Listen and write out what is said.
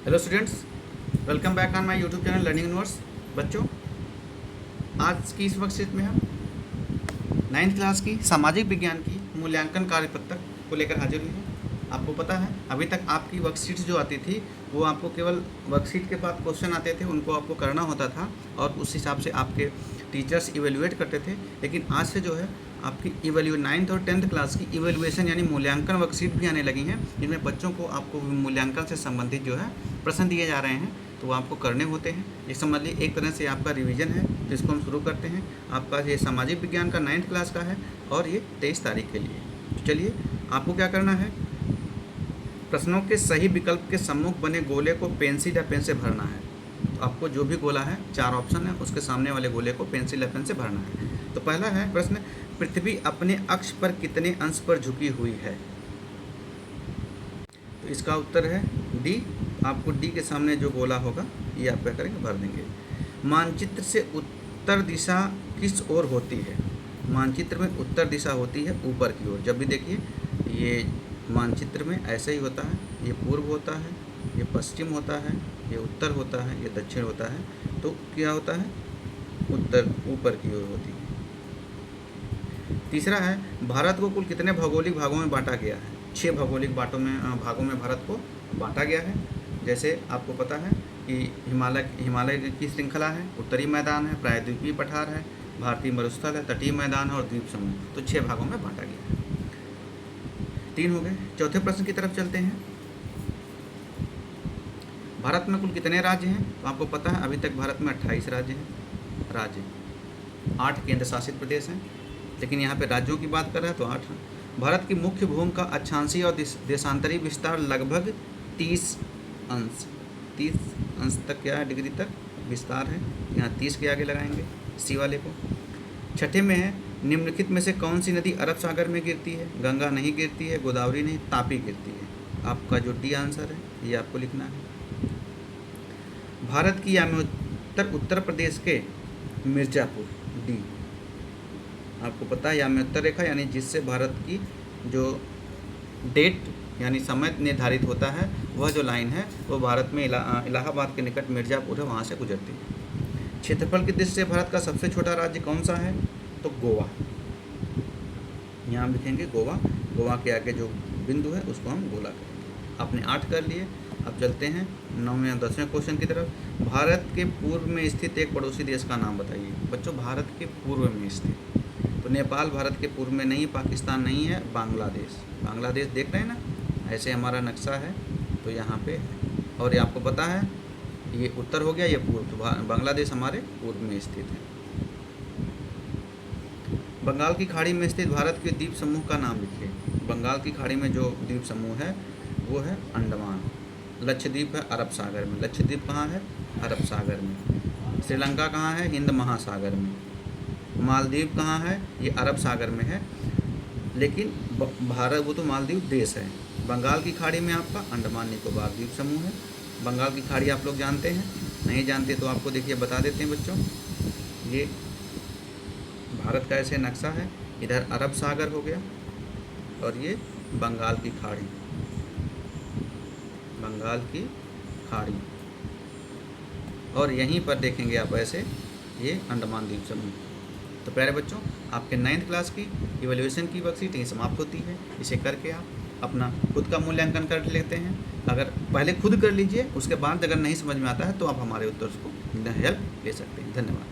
Hello students, welcome back on my YouTube channel learning universe. बच्चों, आज की इस वर्कशीट में हम 9th क्लास की सामाजिक विज्ञान की मूल्यांकन कार्यपत्रक को लेकर हाजिर हुए हैं। आपको पता है, अभी तक आपकी वर्कशीट्स जो आती थी वो आपको केवल वर्कशीट के बाद क्वेश्चन आते थे, उनको आपको करना होता था और उस हिसाब से आपके टीचर्स इवेल्युएट करते थे। लेकिन आज से जो है आपकी 9th और 10th क्लास की इवेल्युएशन यानी मूल्यांकन वर्कशीट भी आने लगी हैं, जिनमें बच्चों को आपको मूल्यांकन से संबंधित जो है प्रश्न दिए जा रहे हैं, तो वो आपको करने होते हैं। ये समझ लीजिए एक तरह से आपका रिवीजन है, तो इसको हम शुरू करते हैं। आपका ये सामाजिक विज्ञान का 9th क्लास का है और ये 23 तारीख के लिए। तो चलिए, आपको क्या करना है, प्रश्नों के सही विकल्प के सम्मुख बने गोले को पेंसिल या पेन से भरना है। तो आपको जो भी गोला है, 4 ऑप्शन है, उसके सामने वाले गोले को पेंसिल या पेन से भरना है। तो पहला है प्रश्न, पृथ्वी अपने अक्ष पर कितने अंश पर झुकी हुई है? तो इसका उत्तर है डी। आपको डी के सामने जो गोला होगा ये आप क्या करेंगे, भर देंगे। मानचित्र से उत्तर दिशा किस ओर होती है? मानचित्र में उत्तर दिशा होती है ऊपर की ओर। जब भी देखिए, ये मानचित्र में ऐसे ही होता है, ये पूर्व होता है, ये पश्चिम होता है, ये उत्तर होता है, ये दक्षिण होता है। तो क्या होता है, उत्तर ऊपर की ओर होती है। तीसरा है, भारत को कुल कितने भौगोलिक भागों में बांटा गया है? 6 भौगोलिक भागों में भारत को बांटा गया है। जैसे आपको पता है कि हिमालय की श्रृंखला है, उत्तरी मैदान है, प्रायद्वीपीय पठार है, भारतीय मरुस्थल है, तटीय मैदान है और द्वीप समूह। तो 6 भागों में बांटा गया है। 3 हो गए। चौथे प्रश्न की तरफ चलते हैं। भारत में कुल कितने राज्य हैं? तो आपको पता है अभी तक भारत में 28 राज्य हैं। 8 केंद्र शासित प्रदेश हैं, लेकिन यहाँ पे राज्यों की बात कर रहे हैं तो 8 हैं। भारत की मुख्य भूमि का अक्षांशीय और देशांतरी विस्तार लगभग 30 अंश तक, क्या है, डिग्री तक विस्तार है। यहाँ 30 के आगे लगाएंगे सी वाले को। छठे में है, निम्नलिखित में से कौन सी नदी अरब सागर में गिरती है? गंगा नहीं गिरती है, गोदावरी नहीं, तापी गिरती है। आपका जो डी आंसर है ये आपको लिखना है। भारत की याम्योत्तर उत्तर प्रदेश के मिर्ज़ापुर, डी। आपको पता है याम्योत्तर रेखा यानी जिससे भारत की जो डेट यानी समय निर्धारित होता है, वह जो लाइन है वो भारत में इलाहाबाद के निकट मिर्ज़ापुर है, वहाँ से गुजरती है। क्षेत्रफल की दृष्टि से भारत का सबसे छोटा राज्य कौन सा है? तो गोवा। यहाँ लिखेंगे गोवा। गोवा के आगे जो बिंदु है उसको हम गोला करेंगे। आपने 8 कर लिए। अब चलते हैं 9वें और 10वें क्वेश्चन की तरफ। भारत के पूर्व में स्थित एक पड़ोसी देश का नाम बताइए। बच्चों, भारत के पूर्व में स्थित, तो नेपाल भारत के पूर्व में नहीं, पाकिस्तान नहीं है, बांग्लादेश देख रहे हैं ना, ऐसे हमारा नक्शा है, तो यहाँ पे है। और ये आपको पता है ये उत्तर हो गया, ये पूर्व, तो बांग्लादेश हमारे पूर्व में स्थित है। बंगाल की खाड़ी में स्थित भारत के द्वीप समूह का नाम लिखिए। बंगाल की खाड़ी में जो द्वीप समूह है वो है अंडमान। लक्षद्वीप है अरब सागर में। लक्षद्वीप कहाँ है? अरब सागर में। श्रीलंका कहाँ है? हिंद महासागर में। मालदीव कहाँ है? ये अरब सागर में है, लेकिन भारत वो तो मालदीव देश है। बंगाल की खाड़ी में आपका अंडमान निकोबार द्वीप समूह है। बंगाल की खाड़ी आप लोग जानते हैं, नहीं जानते तो आपको देखिए बता देते हैं बच्चों। ये भारत का ऐसे नक्शा है, इधर अरब सागर हो गया और ये बंगाल की खाड़ी, और यहीं पर देखेंगे आप ऐसे ये अंडमान द्वीप समूह। तो प्यारे बच्चों, आपके 9th क्लास की इवैल्यूएशन की वर्कशीट यहीं समाप्त होती है। इसे करके आप अपना खुद का मूल्यांकन कर लेते हैं। अगर पहले खुद कर लीजिए, उसके बाद अगर नहीं समझ में आता है तो आप हमारे उत्तर को हेल्प ले सकते हैं। धन्यवाद।